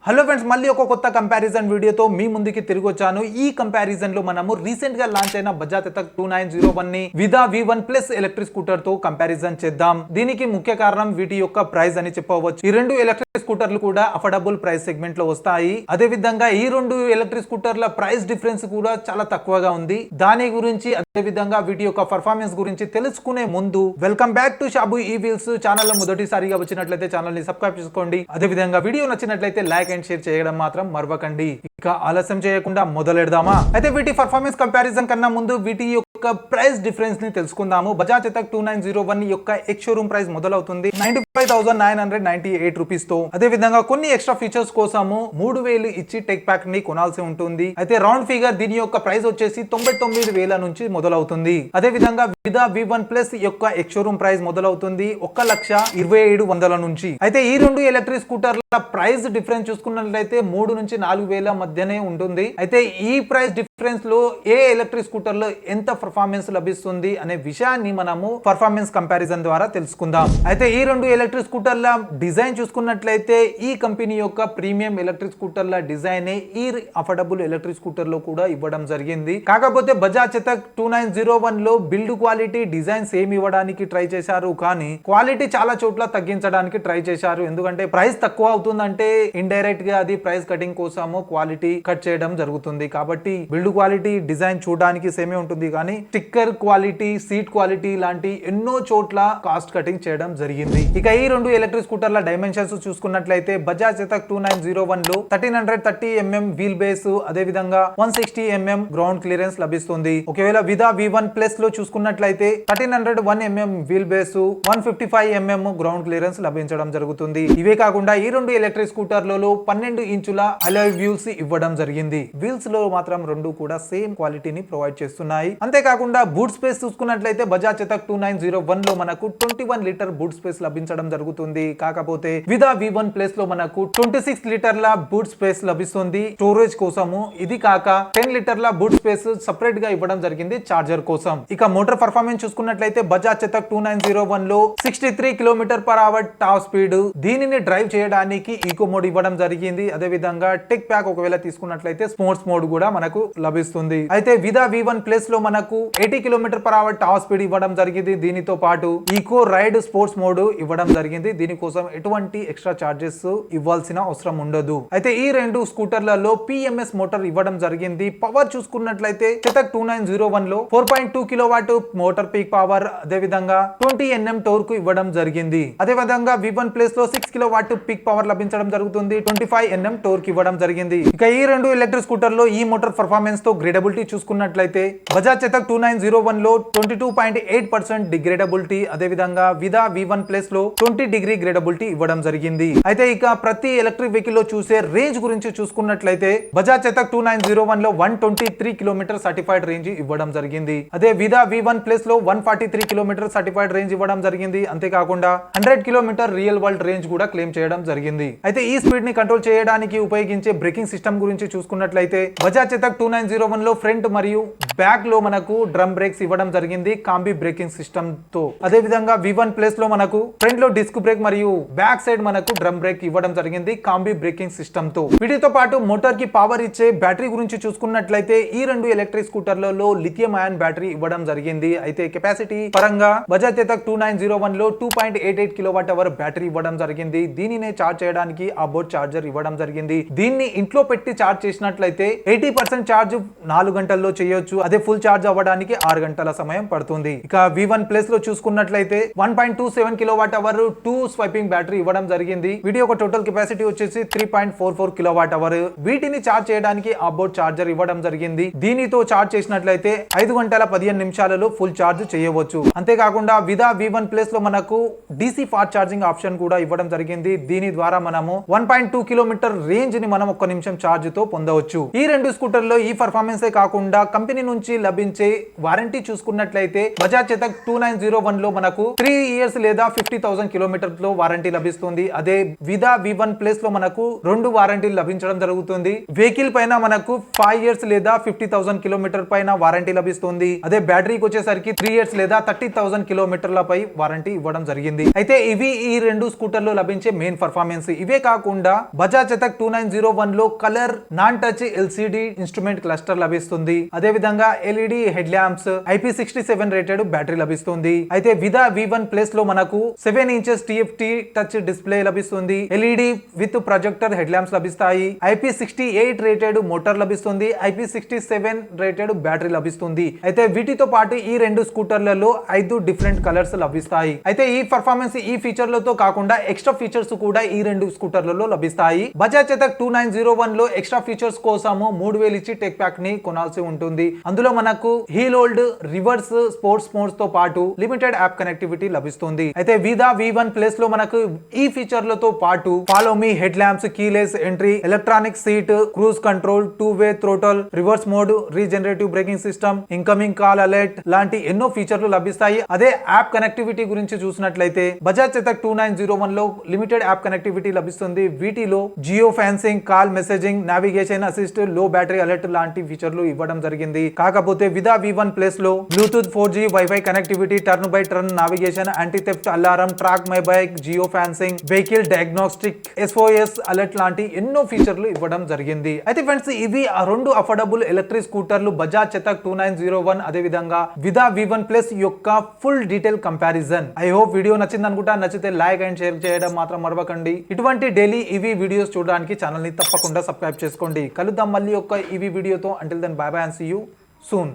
Hello friends, మళ్ళీ ఒక కొత్త కంపారిజన్ వీడియోతో మీ ముందుకి తిరిగి వచ్చాను. ఈ కంపారిజన్ లో మనము రీసెంట్ గా లాంచ్ అయిన బజాజ్ చేతక్ 2901 ని విదా V1 ప్లస్ ఎలక్ట్రిక్ స్కూటర్ తో కంపారిజన్ చేద్దాం. దీనికి ముఖ్య కారణం వీటి యొక్క ప్రైస్ అని చెప్పవచ్చు. ఈ రెండు ఎలక్ట్రిక్ స్కూటర్లు కూడా అఫోర్డబుల్ ప్రైస్ సెగ్మెంట్ లో వస్తాయి. అదే విధంగా ఈ రెండు ఎలక్ట్రిక్ స్కూటర్ల ప్రైస్ డిఫరెన్స్ కూడా చాలా తక్కువగా ఉంది. దాని గురించి అదే విధంగా వీటి యొక్క పర్ఫార్మెన్స్ గురించి తెలుసుకునే ముందు వెల్కమ్ బ్యాక్ టు షాబు ఈ వీల్స్ ఛానల్ లో మొదటిసారిగా వచ్చినట్లయితే ఛానల్ ని సబ్స్క్రైబ్ చేసుకోండి. అదే విధంగా వీడియో నచ్చినట్లయితే లైక్ అండ్ షేర్ చేయడం మాత్రం మర్వకండి. ఇక ఆలస్యం చేయకుండా మొదలెడదామా? అయితే వీటి పర్ఫార్మెన్స్ కంపారిజన్ కన్నా ముందు వీటి యొక్క ప్రైస్ డిఫరెన్స్ ని తెలుసుకుందాము. బజాజ్ చేతక్ 2901 యొక్క ఎక్స్ షోరూమ్ ప్రైస్ మొదలవుతుంది 95,998 రూపీస్ తో. అదే విధంగా కొన్ని ఎక్స్ట్రా ఫీచర్స్ కోసము 3000 ఇచ్చి టెక్ ప్యాక్ ని కొనాల్సి ఉంటుంది. అయితే రౌండ్ ఫిగర్ దీని యొక్క ప్రైస్ వచ్చేసి 99,000 నుంచి మొదలవుతుంది. అదే విధంగా విదా V1 ప్లస్ యొక్క ఎక్స్ షోరూమ్ ప్రైస్ మొదలవుతుంది 1,27,100 నుంచి. అయితే ఈ రెండు ఎలక్ట్రిక్ స్కూటర్ల ప్రైస్ డిఫరెన్స్ చూసుకున్నట్లయితే 3 నుంచి 4,000 మధ్యనే ఉంటుంది. అయితే ఈ ప్రైస్ డిఫరెన్స్ లో ఏ ఎలక్ట్రిక్ స్కూటర్ లో ఎంత పర్ఫార్మెన్స్ లభిస్తుంది అనే విషయాన్ని మనము పర్ఫార్మెన్స్ కంపారిజన్ ద్వారా తెలుసుకుందాం. అయితే ఈ రెండు ఎలక్ట్రిక్ స్కూటర్ల డిజైన్ చూసుకున్నట్లయితే ఈ కంపెనీ యొక్క ప్రీమియం ఎలక్ట్రిక్ స్కూటర్ల డిజైన్ ఈ అఫోర్డబుల్ ఎలక్ట్రిక్ స్కూటర్ లో కూడా ఇవ్వడం జరిగింది. కాకపోతే బజాజ్ చేతక్ 2901 లో బిల్డ్ క్వాలిటీ డిజైన్ సేమ్ ఇవ్వడానికి ట్రై చేశారు, కానీ క్వాలిటీ చాలా చోట్ల తగ్గించడానికి ట్రై చేశారు. ఎందుకంటే ప్రైస్ తక్కువ అవుతుందంటే ఇండైరెక్ట్ గా అది ప్రైస్ కటింగ్ కోసము క్వాలిటీ కట్ చేయడం జరుగుతుంది. కాబట్టి బిల్డ్ క్వాలిటీ డిజైన్ చూడడానికి సేమే ఉంటుంది, కానీ స్టిక్కర్ క్వాలిటీ, సీట్ క్వాలిటీ లాంటి ఎన్నో చోట్ల కాస్ట్ కటింగ్ చేయడం జరిగింది. ఇక ఈ రెండు ఎలక్ట్రిక్ స్కూటర్ల డైమెన్షన్స్ చూసుకున్నట్లయితే బజాజ్ చేతక్ 2901 లో 1330 mm వీల్ బేస్, అదే విధంగా 160 mm గ్రౌండ్ క్లియరెన్స్ లభిస్తుంది. ఒకవేళ విదా V1 ప్లస్ లో చూసుకున్నట్లయితే 1301 mm wheel base, 155 mm ground clearance లభించడం జరుగుతుంది. ఇవే కాకుండా ఈ రెండు ఎలక్ట్రిక్ స్కూటర్లలో 12 ఇంచుల అలాయ్ వీల్స్ ఇవ్వడం జరిగింది. వీల్స్ లో మాత్రం రెండు కూడా సేమ్ క్వాలిటీని ప్రొవైడ్ చేస్తున్నాయి. అంతేకాకుండా బూట్ స్పేస్ చూసుకున్నట్లయితే బజాజ్ చేతక్ 2901 లో మనకు 21 లీటర్ బూట్ స్పేస్ లభించడం జరుగుతుంది. కాకపోతే విదా V1 ప్లస్ లో మనకు 26 లీటర్ల బూట్ స్పేస్ లభిస్తుంది స్టోరేజ్ కోసము. ఇది కాక 10 లీటర్ల బూట్ స్పేస్ సెపరేట్ గా ఇవ్వడం జరిగింది చార్జర్ కోసం. ఇక మోటార్ పర్ఫార్మెన్స్ చూసుకున్నట్లయితే బజాజ్ చేతక్ 2901 లో 63 km/h టాప్ స్పీడ్. దీనిని డ్రైవ్ చేయడానికి ఈకో మోడ్ ఇవ్వడం జరిగింది. అదే విధంగా టెక్ ప్యాక్ ఒకవేళ తీసుకున్నట్లయితే స్పోర్ట్స్ మోడ్ కూడా మనకు లభిస్తుంది. అయితే విదా V1 ప్లస్ లో మనకు 80 km/h టాప్ స్పీడ్ ఇవ్వడం జరిగింది. దీనితో పాటు ఈకో రైడ్ స్పోర్ట్స్ మోడ్ ఇవ్వడం జరిగింది. దీనికోసం ఎటువంటి ఎక్స్ట్రా చార్జెస్ ఇవ్వాల్సిన అవసరం ఉండదు. అయితే ఈ రెండు స్కూటర్లలో PMS మోటార్ ఇవ్వడం జరిగింది. పవర్ చూసుకున్నట్లయితే చేతక్ 2901 లో 4.2 kW మోటార్ పీక్ పవర్, అదే విధంగా 20 Nm టోర్క్ ఇవ్వడం జరిగింది. అదే విధంగా V1 ప్లస్ లో 6 kW పీక్ పవర్ లభించడం జరుగుతుంది, 25 Nm టోర్క్ ఇవ్వడం జరిగింది. ఇక ఈ రెండు ఎలక్ట్రిక్ స్కూటర్ లో ఈ మోటార్ పర్ఫార్మెన్స్ తో గ్రేడబిలిటీ చూసుకున్నట్లయితే బజాజ్ చేతక్ 2901 లో 22.8% డిగ్రేడబిలిటీ, అదే విధంగా విదా V1 ప్లస్ లో 20 డిగ్రీ గ్రేడబిలిటీ ఇవ్వడం జరిగింది. అయితే ఇక ప్రతి ఎలక్ట్రిక్ వెహికల్ లో చూసే రేంజ్ గురించి చూసుకున్నట్లయితే బజాజ్ చేతక్ 2901 లో 123 km సర్టిఫైడ్ రేంజ్ ఇవ్వడం జరిగింది. అదే విదా V1 ప్లస్ లో 143 km సర్టిఫైడ్ రేంజ్ ఇవ్వడం జరిగింది. అంతేకాకుండా 100 km రియల్ వరల్డ్ రేంజ్ కూడా క్లెయిమ్ చేయడం జరిగింది. అయితే ఈ స్పీడ్ ని కంట్రోల్ చేయడానికి ఉపయోగించే బ్రేకింగ్ సిస్టమ్ గురించి చూసుకున్నట్లయితే బజాజ్ చేతక్ 2901 లో ఫ్రంట్ మరియు బ్యాక్ లో మనకు డ్రమ్ బ్రేక్స్ ఇవ్వడం జరిగింది కాంబీ బ్రేకింగ్ సిస్టమ్ తో. అదే విధంగా V1 ప్లస్ లో మనకు ఫ్రంట్ లో డిస్క్ బ్రేక్ మరియు బ్యాక్ సైడ్ మనకు డ్రమ్ బ్రేక్ ఇవ్వడం జరిగింది కాంబీ బ్రేకింగ్ సిస్టమ్ తో. వీటితో పాటు మోటార్ కి పవర్ ఇచ్చే బ్యాటరీ గురించి చూసుకున్నట్లయితే ఈ రెండు ఎలక్ట్రిక్ స్కూటర్లలో లిథియం అయాన్ బ్యాటరీ ఇవ్వడం జరిగింది. అయితే కెపాసిటీ పరంగా బజాజ్ చేతక్ 2901 లో 2.88 kWh బ్యాటరీ ఇవ్వడం జరిగింది. దీనినే చార్జ్ చేయడానికి ఆ బోర్డ్ చార్జర్ ఇవ్వడం జరిగింది. దీన్ని ఇంట్లో పెట్టి చార్జ్ చేసినట్లయితే 80% చార్జ్ 4 గంటల్లో చేయొచ్చు. అదే ఫుల్ చార్జ్ అవ్వడానికి 6 గంటల సమయం పడుతుంది. ఇక V1 ప్లస్ లో చూసుకున్నట్లయితే 1.27 kWh 2 స్వైపింగ్ బ్యాటరీ ఇవ్వడం జరిగింది. వీటి యొక్క టోటల్ కెపాసిటీ వచ్చేసి 3.44 kWh. వీటిని చార్జ్ చేయడానికి ఆ బోర్డ్ చార్జర్ ఇవ్వడం జరిగింది. దీనితో చార్జ్ చేసినట్లయితే 5 గంటల 15 నిమిషాలలో ఫుల్ చార్జ్ చేయవచ్చు. అంతేకాకుండా విదా V1 ప్లస్ లో మనకు DC ఫాస్ట్ ఛార్జింగ్ ఆప్షన్ కూడా ఇవ్వడం జరిగింది. దీని ద్వారా మనము 1.2 km రేంజ్ ని మనం 1 నిమిషం ఛార్జ్ తో పొందవచ్చు. ఈ రెండు స్కూటర్లో ఈ పర్ఫార్మెన్స్ కాకుండా కంపెనీ నుంచి లభించే వారంటీ చూసుకున్నట్లయితే బజాజ్ చేతక్ 2901 లో మనకు 3 ఇయర్స్ లేదా 50,000 కిలోమీటర్స్ లో వారంటీ లభిస్తుంది. అదే విదా V1 ప్లస్ లో మనకు 2 వారంటీలు లభించడం జరుగుతుంది. వెహికల్ పైన మనకు 5 ఇయర్స్ లేదా 50,000 కిలోమీటర్ పైన వారంటీ లభిస్తుంది. అదే బ్యాటరీకి వచ్చేసరికి 3 ఇయర్స్ లేదా 30,000 కిలోమీటర్ల పై వారంటీ ఇవ్వడం జరిగింది. అయితే ఇవి ఈ రెండు స్కూటర్లో లభించే మెయిన్ పర్ఫార్మెన్స్. ఇవే కాకుండా బజాజ్ చేతక్ 2901 లో colour non touch LCD instrument cluster లభిస్తుంది. అదే విధంగా LED head lamps, IP67 rated battery లభిస్తుంది. అయితే విదా V1 ప్లస్ లో మనకు 7 ఇంచెస్ TFT టచ్ డిస్ప్లే లభిస్తుంది. LED with projector head lamps లభిస్తాయి. IP68 రేటెడ్ మోటార్ లభిస్తుంది. IP67 రేటెడ్ బ్యాటరీ లభిస్తుంది. అయితే వీటితో పాటు ఈ రెండు స్కూటర్లలో 5 డిఫరెంట్ కలర్స్ లభిస్తాయి. అయితే ఈ పర్ఫార్మెన్స్ ఈ ఫీచర్లతో కాకుండా ఎక్స్ట్రా ఫీచర్స్ కూడా ఈ రెండు స్కూటర్లలో లభిస్తాయి. బజాజ్ చేతక్ 2901 లో ఎక్స్ట్రా ఫీచర్స్ కోసము 3000 ఇచ్చి టెక్ ప్యాక్ ని కొనాల్సి ఉంటుంది. అందులో మనకు hill hold, reverse sports modes తో పాటు లిమిటెడ్ యాప్ కనెక్టివిటీ లభిస్తుంది. అయితే విదా V1 ప్లస్ లో మనకు ఈ ఫీచర్లతో పాటు follow me head lamps, keyless entry, electronic seat, cruise control, 2-వే throttle, reverse mode, regenerative braking system, incoming call alert లాంటి ఎన్నో ఫీచర్లు లభిస్తాయి. అదే యాప్ కనెక్టివిటీ గురించి చూసినట్లయితే బజాజ్ చేతక్ 2901 లో లిమిటెడ్ యాప్ కనెక్టివిటీ లభిస్తుంది. వీటిలో geo fencing, call messaging, navigation assist, లో బ్యాటరీ అలర్ట్ లాంటి ఫీచర్లు ఇవ్వడం జరిగింది. కాకపోతే విదా V1 ప్లస్ లో Bluetooth 4G wifi connectivity, turn by turn navigation, anti theft alarm, track my bike, geo fencing, vehicle diagnostic, SOS alert లాంటి ఎన్నో ఫీచర్లు ఇవ్వడం జరిగింది. అయితే ఫ్రెండ్స్, ఇవి ఆ రెండు అఫోర్డబుల్ ఎలక్ట్రిక్ స్కూటర్లు బజాజ్ చేతక్ 2901 అదే విధంగా విదా V1 ప్లస్ యొక్క full detail comparison. I hope video నచ్చింది అనుకుంటా. నచ్చితే లైక్ అండ్ షేర్ చేయడం మాత్రం మరవకండి. ఇటువంటి డైలీ ఈవీ వీడియోస్ చూడడానికి ఛానల్ ని తప్పకుండా సబ్స్క్రైబ్ చేసుకోండి. కలుద్దాం మళ్ళీ ఒక ఈవీ వీడియోతో. Until then bye bye and see you soon.